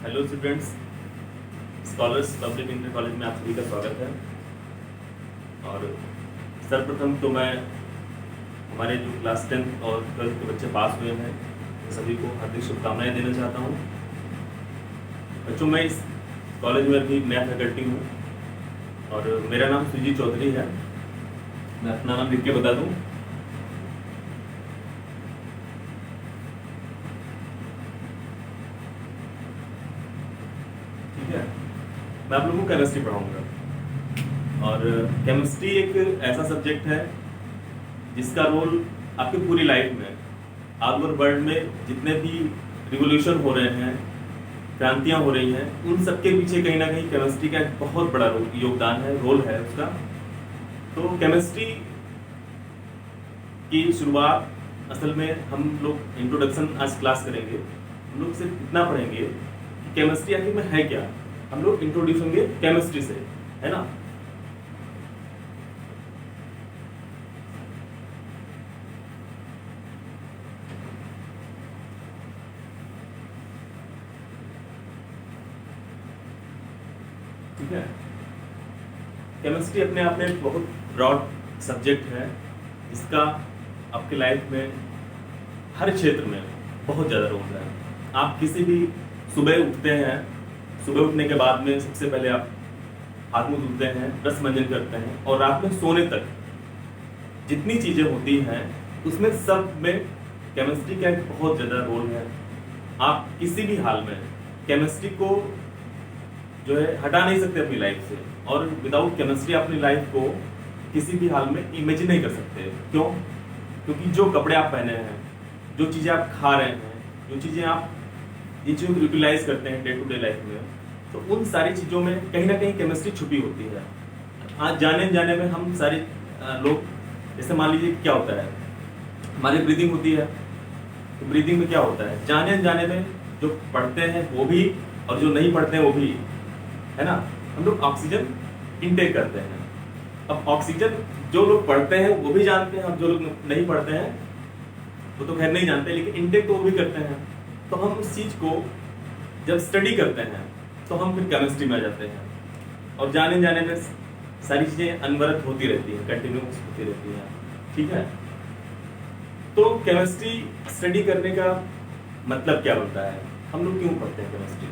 Hello students, scholars public inter college में आप सभी का स्वागत है। और सर्वप्रथम तो मैं हमारे जो क्लास 10th और 12th के बच्चे पास हुए हैं सभी को हार्दिक शुभकामनाएं देना चाहता हूं। बच्चों, मैं इस कॉलेज में अभी नया फैकल्टी हूं और मेरा नाम सुजीत चौधरी है। मैं अपना नाम लिख के बता दूं। ठीक है, मैं आप लोगों को केमिस्ट्री पढ़ाऊंगा। और केमिस्ट्री एक ऐसा सब्जेक्ट है जिसका रोल आपकी पूरी लाइफ में, ऑल ओवर वर्ल्ड में जितने भी रिवोल्यूशन हो रहे हैं, क्रांतियां हो रही हैं, उन सबके पीछे कहीं ना कहीं केमिस्ट्री का एक बहुत बड़ा योगदान है, रोल है उसका। तो केमिस्ट्री की शुरुआत असल में हम लोग इंट्रोडक्शन आज क्लास करेंगे। हम लोग सिर्फ इतना पढ़ेंगे कि केमिस्ट्री आखिर में है क्या। हम लोग इंट्रोड्यूस होंगे केमिस्ट्री से, है ना। ठीक है, केमिस्ट्री अपने आप में एक बहुत ब्रॉड सब्जेक्ट है जिसका आपके लाइफ में हर क्षेत्र में बहुत ज़्यादा रोल है। आप किसी भी सुबह उठते हैं, सुबह उठने के बाद में सबसे पहले आप हाथ मुंह धुलते हैं, ब्रश मंजन करते हैं, और रात में सोने तक जितनी चीज़ें होती हैं उसमें सब में केमिस्ट्री का एक बहुत ज़्यादा रोल है। आप किसी भी हाल में केमिस्ट्री को जो है हटा नहीं सकते अपनी लाइफ से, और विदाउट केमिस्ट्री अपनी लाइफ को किसी भी हाल में इमेजिन नहीं कर सकते। क्यों? क्योंकि जो कपड़े आप पहने हैं, जो चीज़ें आप खा रहे हैं, जो चीज़ें आप जिन चीज़ों को यूटिलाइज करते हैं डे टू डे लाइफ में, तो उन सारी चीज़ों में कहीं ना कहीं केमिस्ट्री छुपी होती है। आज जाने में हम सारे लोग, जैसे मान लीजिए क्या होता है, हमारी ब्रीदिंग होती है। तो ब्रीदिंग में क्या होता है, जाने में जो पढ़ते हैं वो भी और जो नहीं पढ़ते हैं वो भी, है ना। हम लोग ऑक्सीजन इनटेक करते हैं। अब ऑक्सीजन जो लोग पढ़ते हैं वो भी जानते हैं, अब जो लोग नहीं पढ़ते हैं वो तो खैर नहीं जानते, लेकिन इनटेक तो वो भी करते हैं। तो हम उस चीज़ को जब स्टडी करते हैं तो हम फिर केमिस्ट्री में आ जाते हैं, और जाने में सारी चीज़ें अनवरत होती रहती हैं, कंटिन्यूस होती रहती हैं। ठीक है, तो केमिस्ट्री स्टडी करने का मतलब क्या बनता है, हम लोग क्यों पढ़ते हैं केमिस्ट्री।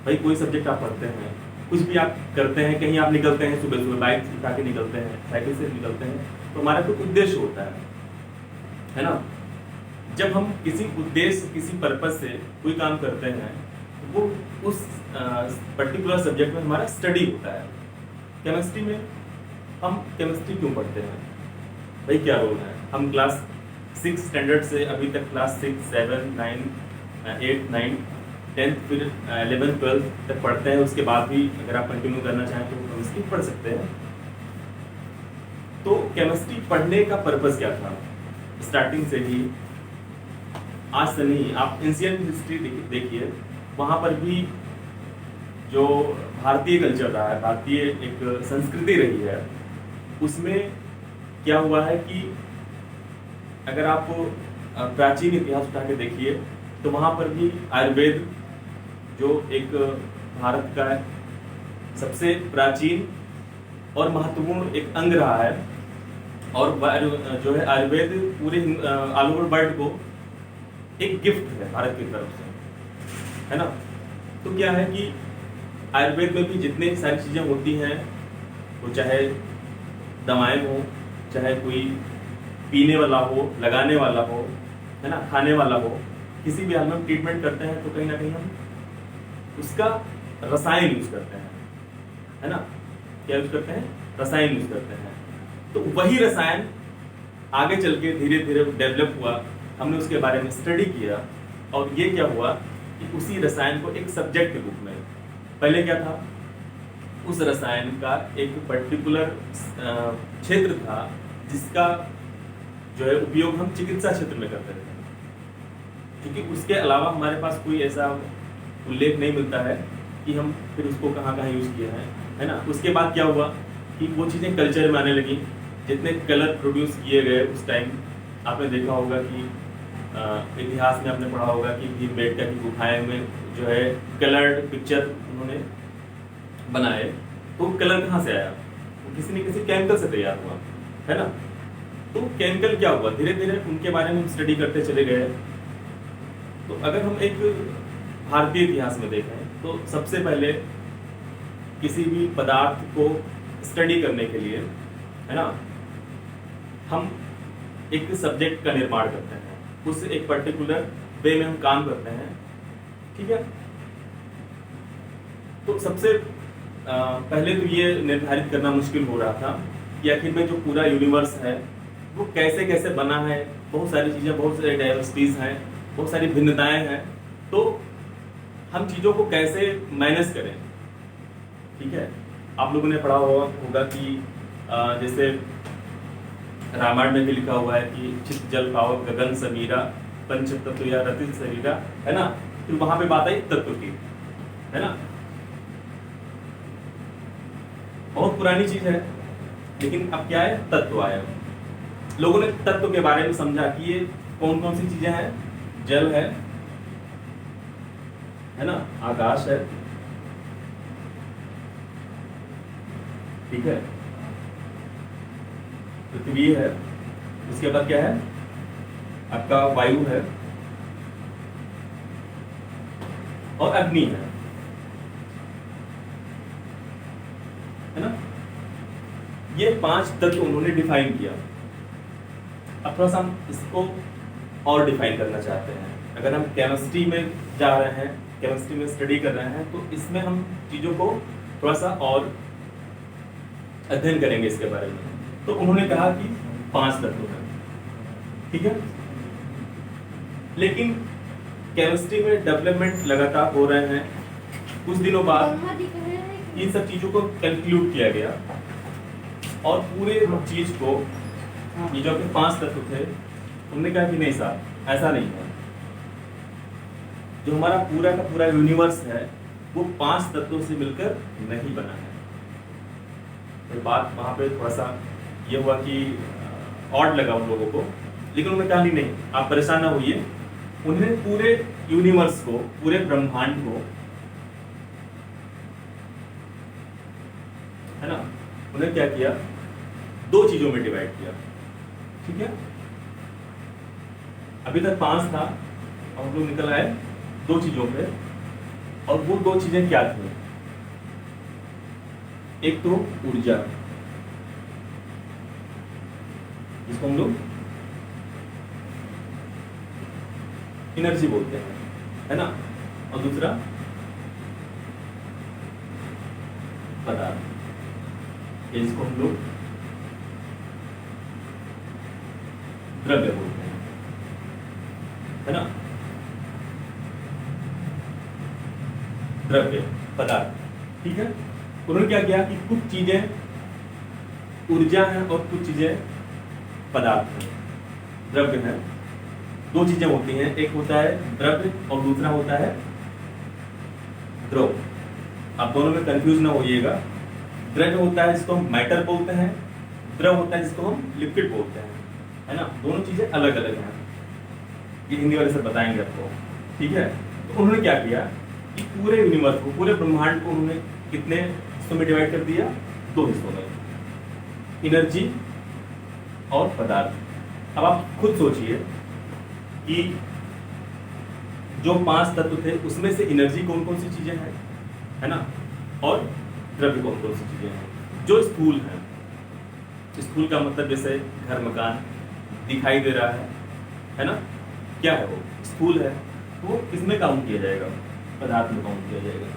भाई, कोई सब्जेक्ट आप पढ़ते हैं, कुछ भी आप करते हैं, कहीं आप निकलते हैं, सुबह बाइक उठा के निकलते हैं, साइकिल से निकलते हैं, तो हमारा कोई उद्देश्य होता है ना। जब हम किसी उद्देश्य, किसी पर्पज से कोई काम करते हैं, वो उस पर्टिकुलर सब्जेक्ट में हमारा स्टडी होता है। केमिस्ट्री में हम केमिस्ट्री क्यों पढ़ते हैं, भाई क्या रोल है। हम क्लास 6 स्टैंडर्ड से अभी तक क्लास 6, 7, 9, 8, 9, 10th, फिर 11, 12 तक पढ़ते हैं। उसके बाद भी अगर आप कंटिन्यू करना चाहें तो केमिस्ट्री पढ़ सकते हैं। तो केमिस्ट्री पढ़ने का पर्पस क्या था स्टार्टिंग से ही, आज से नहीं। आप एंशिएंट हिस्ट्री देखिए, वहाँ पर भी जो भारतीय कल्चर रहा है, भारतीय एक संस्कृति रही है, उसमें क्या हुआ है कि अगर आप प्राचीन इतिहास उठा के देखिए तो वहाँ पर भी आयुर्वेद जो एक भारत का सबसे प्राचीन और महत्वपूर्ण एक अंग रहा है, और जो है आयुर्वेद पूरे ऑल ओवर वर्ल्ड को एक गिफ्ट है भारत की तरफ से, है ना। तो क्या है कि आयुर्वेद में भी जितने सारी चीज़ें होती हैं, वो चाहे दवाएं हो, चाहे कोई पीने वाला हो, लगाने वाला हो, है ना, खाने वाला हो, किसी भी हाल में ट्रीटमेंट करते हैं तो कहीं ना कहीं हम उसका रसायन यूज करते हैं, है ना। क्या यूज करते हैं, रसायन यूज करते हैं। तो वही रसायन आगे चल के धीरे धीरे डेवलप हुआ, हमने उसके बारे में स्टडी किया, और ये क्या हुआ कि उसी रसायन को एक सब्जेक्ट के रूप में, पहले क्या था, उस रसायन का एक पर्टिकुलर क्षेत्र था जिसका जो है उपयोग हम चिकित्सा क्षेत्र में करते थे, क्योंकि उसके अलावा हमारे पास कोई ऐसा उल्लेख नहीं मिलता है कि हम फिर उसको कहाँ कहाँ यूज़ किया है ना। उसके बाद क्या हुआ कि वो चीज़ें कल्चर में आने लगी। जितने कलर प्रोड्यूस किए गए उस टाइम, आपने देखा होगा कि इतिहास में आपने पढ़ा होगा कि भीमबेटका की गुफाएं में जो है कलर्ड पिक्चर उन्होंने बनाए, तो कलर कहाँ से आया? वो किसी न किसी केमिकल से तैयार हुआ, है ना। तो केमिकल क्या हुआ, धीरे धीरे उनके बारे में हम स्टडी करते चले गए। तो अगर हम एक भारतीय इतिहास में देखें तो सबसे पहले किसी भी पदार्थ को स्टडी करने के लिए, है ना, हम एक सब्जेक्ट का निर्माण करते हैं, उस एक पर्टिकुलर वे में हम काम करते हैं, ठीक है। तो सबसे पहले तो ये निर्धारित करना मुश्किल हो रहा था कि आखिर में जो पूरा यूनिवर्स है वो कैसे कैसे बना है। बहुत सारी चीज़ें, बहुत सारी डाइवर्सिटीज हैं, बहुत सारी भिन्नताएं हैं, तो हम चीज़ों को कैसे मैनेज करें, ठीक है। आप लोगों ने पढ़ा होगा कि जैसे रामायण में भी लिखा हुआ है कि चित जल पावक गगन समीरा पंच तत्व या रतित शरीरा, है ना। फिर वहां पे बात आई तत्व की, है ना। बहुत पुरानी चीज है, लेकिन अब क्या है, तत्व आया। लोगों ने तत्व के बारे में समझा कि ये कौन कौन सी चीजें हैं। जल है ना, आकाश है, ठीक है, पृथ्वी है, उसके बाद क्या है, आपका वायु है और अग्नि है ना। ये 5 तत्व उन्होंने डिफाइन किया। अब थोड़ा सा हम इसको और डिफाइन करना चाहते हैं। अगर हम केमिस्ट्री में जा रहे हैं, केमिस्ट्री में स्टडी कर रहे हैं, तो इसमें हम चीज़ों को थोड़ा सा और अध्ययन करेंगे इसके बारे में। तो उन्होंने कहा कि 5 तत्व हैं, ठीक है। लेकिन केमिस्ट्री में डेवलपमेंट लगातार हो रहे हैं। कुछ दिनों बाद इन सब चीज़ों को कंक्लूड किया गया और पूरे चीज़ को, ये जो 5 तत्व थे, उन्होंने कहा कि नहीं साहब, ऐसा नहीं है। जो हमारा पूरा का पूरा यूनिवर्स है वो 5 तत्वों से मिलकर नहीं बना है। तो बात वहाँ पे थोड़ा सा ये हुआ कि ऑड लगा उन लोगों को, लेकिन उन्होंने कहा नहीं, आप परेशान ना होइए। उन्हें पूरे यूनिवर्स को, पूरे ब्रह्मांड को, है ना, उन्हें क्या किया, 2 चीजों में डिवाइड किया, ठीक है। अभी तक 5 था, अब हम लोग निकल आए 2 चीजों पे, और वो 2 चीजें क्या थी। एक तो ऊर्जा, जिसको हम लोग एनर्जी बोलते हैं, है ना, और दूसरा पदार्थ, जिसको हम लोग द्रव्य बोलते हैं, है ना। द्रव्य, पदार्थ, ठीक है। उन्होंने क्या किया कि कुछ चीजें ऊर्जा है और कुछ चीजें पदार्थ है, द्रव्य है। 2 चीजें होती हैं, एक होता है द्रव्य और दूसरा होता है द्रव। आप दोनों में कंफ्यूज ना होइएगा। द्रव्य होता है जिसको हम मैटर बोलते हैं, द्रव होता है जिसको हम लिक्विड बोलते हैं, है ना। दोनों चीजें अलग अलग हैं, ये हिंदी वाले से बताएंगे आपको, ठीक है। तो उन्होंने क्या किया कि पूरे यूनिवर्स को, पूरे ब्रह्मांड को उन्होंने कितने हिस्सों में डिवाइड कर दिया, 2 हिस्सों में, एनर्जी और पदार्थ। अब आप खुद सोचिए कि जो 5 तत्व थे उसमें से एनर्जी कौन कौन सी चीजें हैं, है ना, और द्रव्य कौन कौन सी चीजें हैं। जो स्थूल है, स्थूल का मतलब जैसे घर मकान दिखाई दे रहा है ना, क्या है वो, स्थूल है। वो किसमें काउंट किया जाएगा, पदार्थ में काउंट किया जाएगा।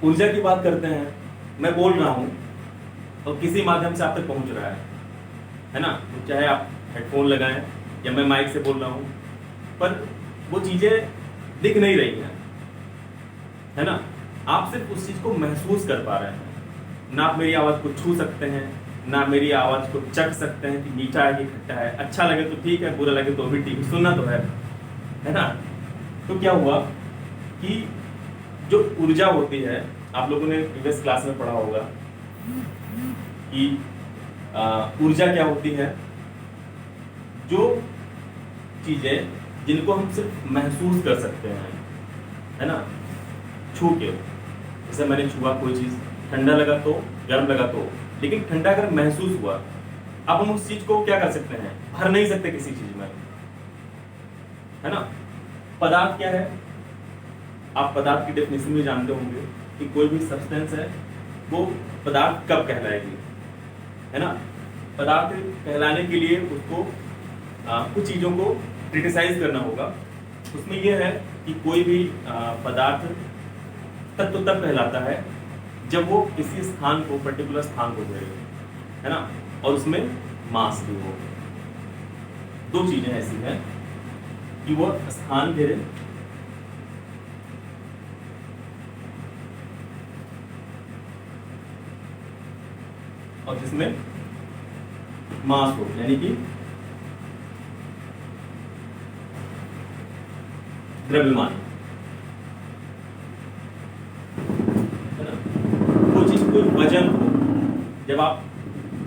ऊर्जा की बात करते हैं, मैं बोल रहा हूँ और किसी माध्यम से आप तक पहुंच रहा है ना, चाहे आप हेडफोन लगाएं या मैं माइक से बोल रहा हूँ, पर वो चीजें दिख नहीं रही हैं, है ना। आप सिर्फ उस चीज को महसूस कर पा रहे हैं। ना आप मेरी आवाज को छू सकते हैं, ना मेरी आवाज को चख सकते हैं कि मीठा है कि खट्टा है। अच्छा लगे तो ठीक है, बुरा लगे तो भी ठीक है, सुनना तो है ना। तो क्या हुआ कि जो ऊर्जा होती है, आप लोगों ने प्रीवियस क्लास में पढ़ा होगा कि ऊर्जा क्या होती है, जो चीजें जिनको हम सिर्फ महसूस कर सकते हैं, है ना, छू के। जैसे मैंने छुआ कोई चीज, ठंडा लगा तो, गर्म लगा तो, लेकिन ठंडा अगर महसूस हुआ, अब हम उस चीज को क्या कर सकते हैं, भर नहीं सकते किसी चीज में, है ना। पदार्थ क्या है, आप पदार्थ की डेफिनेशन भी जानते होंगे कि कोई भी सब्सटेंस है वो पदार्थ कब कहलाएगी, है ना। पदार्थ कहलाने के लिए उसको कुछ चीजों को क्रिटिसाइज करना होगा। उसमें यह है कि कोई भी पदार्थ तत्व तब कहलाता है जब वो किसी स्थान को, पर्टिकुलर स्थान को घेरे, है ना, और उसमें मास भी हो। दो चीजें ऐसी हैं कि वो स्थान घेरे और जिसमें मास हो, यानी कि द्रव्यमान, है ना। वो चीज कोई वजन हो, जब आप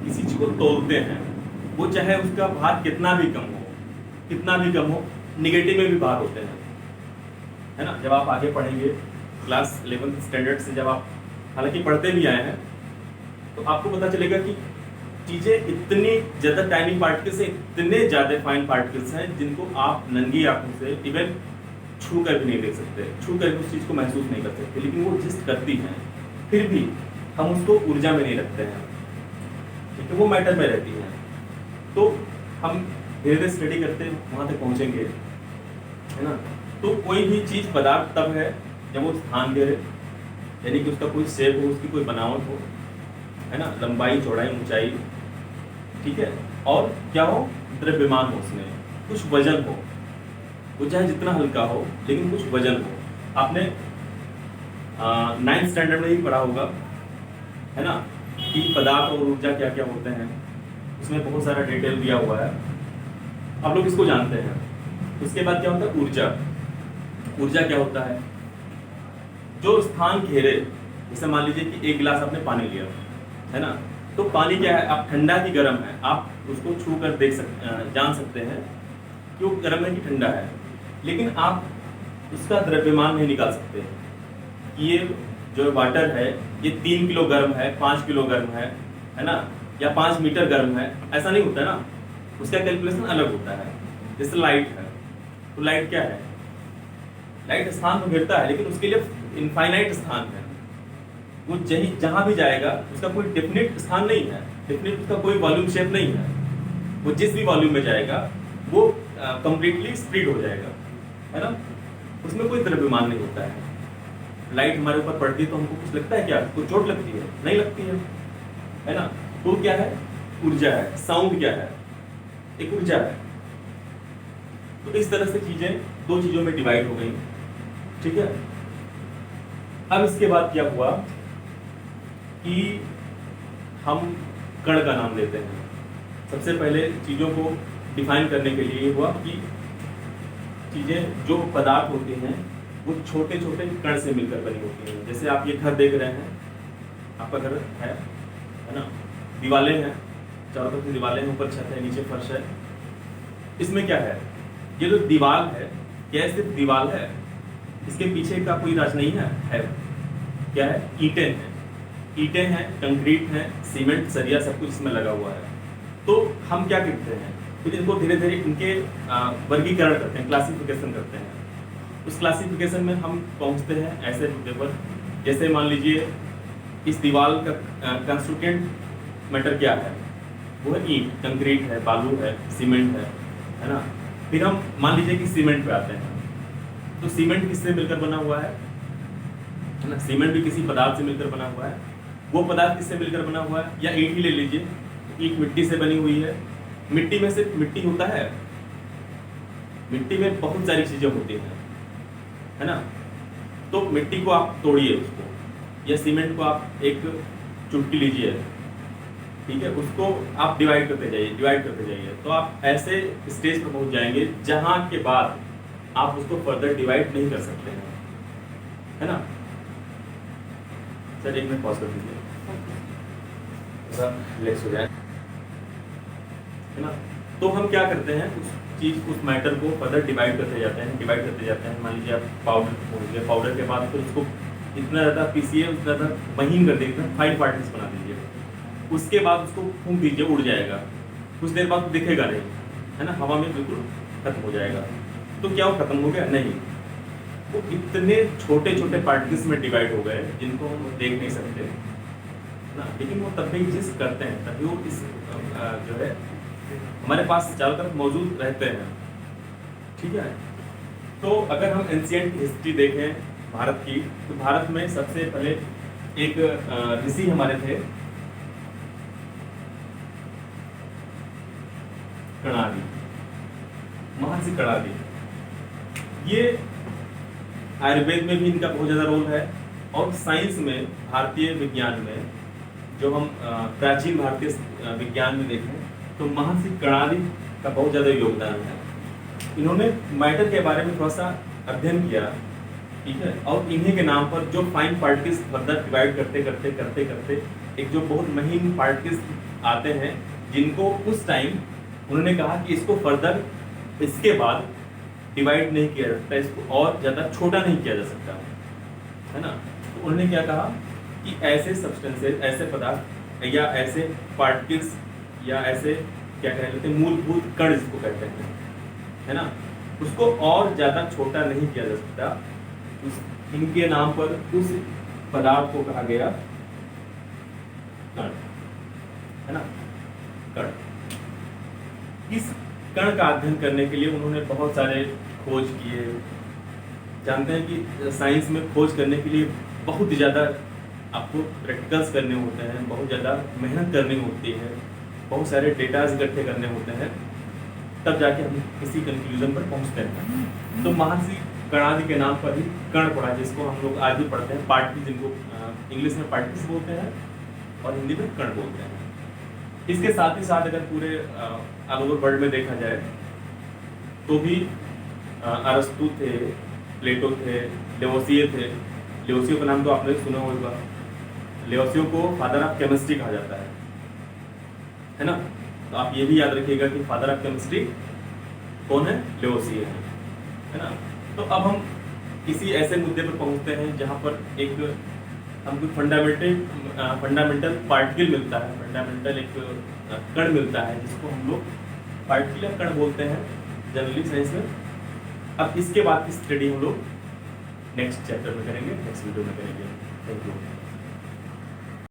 किसी चीज को तोलते हैं, वो चाहे उसका भार कितना भी कम हो, निगेटिव में भी भार होते हैं, है ना। जब आप आगे पढ़ेंगे क्लास 11th स्टैंडर्ड से, जब आप हालांकि पढ़ते भी आए हैं, तो आपको पता चलेगा कि चीजें इतनी ज्यादा टाइनी पार्टिकल्स हैं, इतने ज्यादा फाइन पार्टिकल्स हैं जिनको आप नंगी आंखों से इवन छू कर भी नहीं देख सकते, छू कर उस चीज को महसूस नहीं कर सकते, लेकिन वो एग्जिस्ट करती हैं, फिर भी हम उसको ऊर्जा में नहीं रखते हैं, क्योंकि वो मैटर में रहती हैं। तो हम धीरे धीरे स्टडी करते वहां तक पहुंचेंगे, है ना। तो कोई भी चीज पदार्थ तब है जब वो स्थान घेरे, यानी कि उसका कोई शेप हो, उसकी कोई बनावट हो, है ना, लंबाई, चौड़ाई, ऊंचाई, ठीक है, और क्या हो, द्रव्यमान हो, उसमें कुछ वजन हो, वो चाहे जितना हल्का हो लेकिन कुछ वजन हो। आपने 9th स्टैंडर्ड में ही पढ़ा होगा, है ना, कि पदार्थ और ऊर्जा क्या क्या होते हैं, उसमें बहुत सारा डिटेल दिया हुआ है, आप लोग इसको जानते हैं। उसके बाद क्या होता है, ऊर्जा। ऊर्जा क्या होता है, जो स्थान घेरे, जैसे मान लीजिए कि एक गिलास आपने पानी लिया, है ना, तो पानी क्या है, आप ठंडा की गर्म है, आप उसको छू कर जान सकते हैं कि वो गर्म है कि ठंडा है, लेकिन आप उसका द्रव्यमान नहीं निकाल सकते कि ये जो वाटर है ये 3 किलो गर्म है, 5 किलो गर्म है ना, या 5 मीटर गर्म है, ऐसा नहीं होता ना। उसका कैलकुलेशन अलग होता है। जैसे लाइट है, तो लाइट क्या है, लाइट स्थान तो घेरता है, लेकिन उसके लिए इनफाइनाइट स्थान है, वो जहां भी जाएगा उसका कोई डेफिनेट स्थान नहीं है, डेफिनेट उसका कोई वॉल्यूम शेप नहीं है, वो जिस भी वॉल्यूम में जाएगा वो कंप्लीटली स्प्रेड हो जाएगा, है ना, उसमें कोई द्रव्यमान नहीं होता है। लाइट हमारे ऊपर पड़ती है तो हमको कुछ लगता है क्या, कोई चोट लगती है, नहीं लगती है ना। तो क्या है, ऊर्जा है। साउंड क्या है, एक ऊर्जा है। तो इस तरह से चीजें दो चीजों में डिवाइड हो गई, ठीक है। अब इसके बाद क्या हुआ कि हम कण का नाम लेते हैं। सबसे पहले चीजों को डिफाइन करने के लिए हुआ कि चीजें जो पदार्थ होती हैं वो छोटे छोटे कण से मिलकर बनी होती हैं। जैसे आप ये घर देख रहे हैं, आपका घर है ना, दीवारें हैं, चारों तरफ से दीवारें हैं, ऊपर छत है, नीचे फर्श है। इसमें क्या है, ये जो दीवार है, क्या सिर्फ दीवार है, इसके पीछे का कोई राज नहीं है। क्या है, ईंटें हैं, कंक्रीट है, सीमेंट, सरिया, सब कुछ इसमें लगा हुआ है। तो हम क्या करते हैं, फिर इनको धीरे धीरे इनके वर्गीकरण करते हैं, क्लासिफिकेशन करते हैं। उस क्लासिफिकेशन में हम पहुंचते हैं ऐसे मुद्दे पर, जैसे मान लीजिए इस दीवार का कंस्टिट्यूएंट मैटर क्या है, वो है ईंट, कंक्रीट है, बालू है, सीमेंट है ना। फिर हम मान लीजिए कि सीमेंट पे आते हैं, तो सीमेंट किससे मिलकर बना हुआ है ना, सीमेंट भी किसी पदार्थ से मिलकर बना हुआ है। वो पदार्थ किससे मिलकर बना हुआ है, या ईंट ही ले लीजिए, ईंट मिट्टी से बनी हुई है। मिट्टी में सिर्फ मिट्टी होता है, मिट्टी में बहुत सारी चीजें होती हैं, है ना। तो मिट्टी को आप तोड़िए उसको, या सीमेंट को आप एक चुटकी लीजिए, ठीक है, उसको आप डिवाइड करते जाइए, तो आप ऐसे स्टेज पर पहुंच जाएंगे जहां के बाद आप उसको फर्दर डिवाइड नहीं कर सकते हैं, है ना। सर 1 मिनट पॉज कर दीजिए, रिलैक्स हो जाए, है ना। तो हम क्या करते हैं, उस मैटर को फर्दर डिवाइड करते जाते हैं। मान लीजिए आप पाउडर पहुँच गए, पाउडर के बाद फिर उसको इतना ज़्यादा पीसिए, उतना ज़्यादा महीन कर दीजिए, फाइन पार्टिकल्स बना दीजिए। उसके बाद उसको फूंक दीजिए, उड़ जाएगा, कुछ देर बाद दिखेगा नहीं, है ना, हवा में बिल्कुल खत्म हो जाएगा। तो क्या वो खत्म हो गया? नहीं, वो इतने छोटे छोटे पार्टिकल्स में डिवाइड हो गए जिनको हम देख नहीं सकते ना, लेकिन वो तब भी एग्जिस्ट करते हैं, तभी वो इस जो है हमारे पास चारों तरफ मौजूद रहते हैं। ठीक है, तो अगर हम एंशिएंट हिस्ट्री देखें भारत की, तो भारत में सबसे पहले एक ऋषि हमारे थे, कणादि, महर्षि कणादि। ये आयुर्वेद में भी इनका बहुत ज़्यादा रोल है, और साइंस में, भारतीय विज्ञान में, जो हम प्राचीन भारतीय विज्ञान में देखें तो महर्षि कणादि का बहुत ज़्यादा योगदान है। इन्होंने मैटर के बारे में थोड़ा सा अध्ययन किया, ठीक है, और इन्हीं के नाम पर जो फाइन पार्टिकल्स फर्दर डिवाइड करते एक जो बहुत महीन पार्टिकल्स आते हैं, जिनको उस टाइम उन्होंने कहा कि इसको फर्दर इसके बाद डिवाइड नहीं किया जा सकता, इसको और ज़्यादा छोटा नहीं किया जा सकता, है ना। तो उन्होंने क्या कहा कि ऐसे सब्सटेंसेस, ऐसे पदार्थ या ऐसे पार्टिकल्स या ऐसे क्या कह लेते हैं, मूलभूत कण जिसको कहते हैं, है ना, उसको और ज़्यादा छोटा नहीं किया जा सकता। इनके नाम पर उस पदार्थ को कहा गया कण, है ना, कण। इस कण का अध्ययन करने के लिए उन्होंने बहुत सारे खोज किए। जानते हैं कि साइंस में खोज करने के लिए बहुत ज़्यादा आपको प्रैक्टिकल्स करने होते हैं, बहुत ज़्यादा मेहनत करनी होती है, बहुत सारे डेटाज इकट्ठे करने होते हैं, तब जाके हम किसी कंक्लूजन पर पहुंचते हैं। तो महर्षि कणादि के नाम पर ही कण पड़ा, जिसको हम लोग आज भी पढ़ते हैं, पार्टिकल, जिनको इंग्लिश में पार्टिकल्स बोलते हैं और हिंदी में कण बोलते हैं। इसके साथ ही साथ अगर पूरे ऑल ओवर वर्ल्ड में देखा जाए तो भी अरस्तु थे, प्लेटो थे, लेवोसिए थे। लेवोसियो का नाम तो आपने सुना होगा। लेवोसियो को फादर ऑफ केमिस्ट्री कहा जाता है ना। तो आप ये भी याद रखिएगा कि फादर ऑफ केमिस्ट्री कौन है? लेवोसिए है ना। तो अब हम किसी ऐसे मुद्दे पर पहुंचते हैं जहां पर एक हमको फंडामेंटल पार्टिकल मिलता है, फंडामेंटल एक कण मिलता है, जिसको हम लोग पार्टिकुलर कण बोलते हैं जनरली साइंस में। अब इसके बाद की स्टडी हम लोग नेक्स्ट चैप्टर में करेंगे, नेक्स्ट वीडियो में करेंगे। Thank you.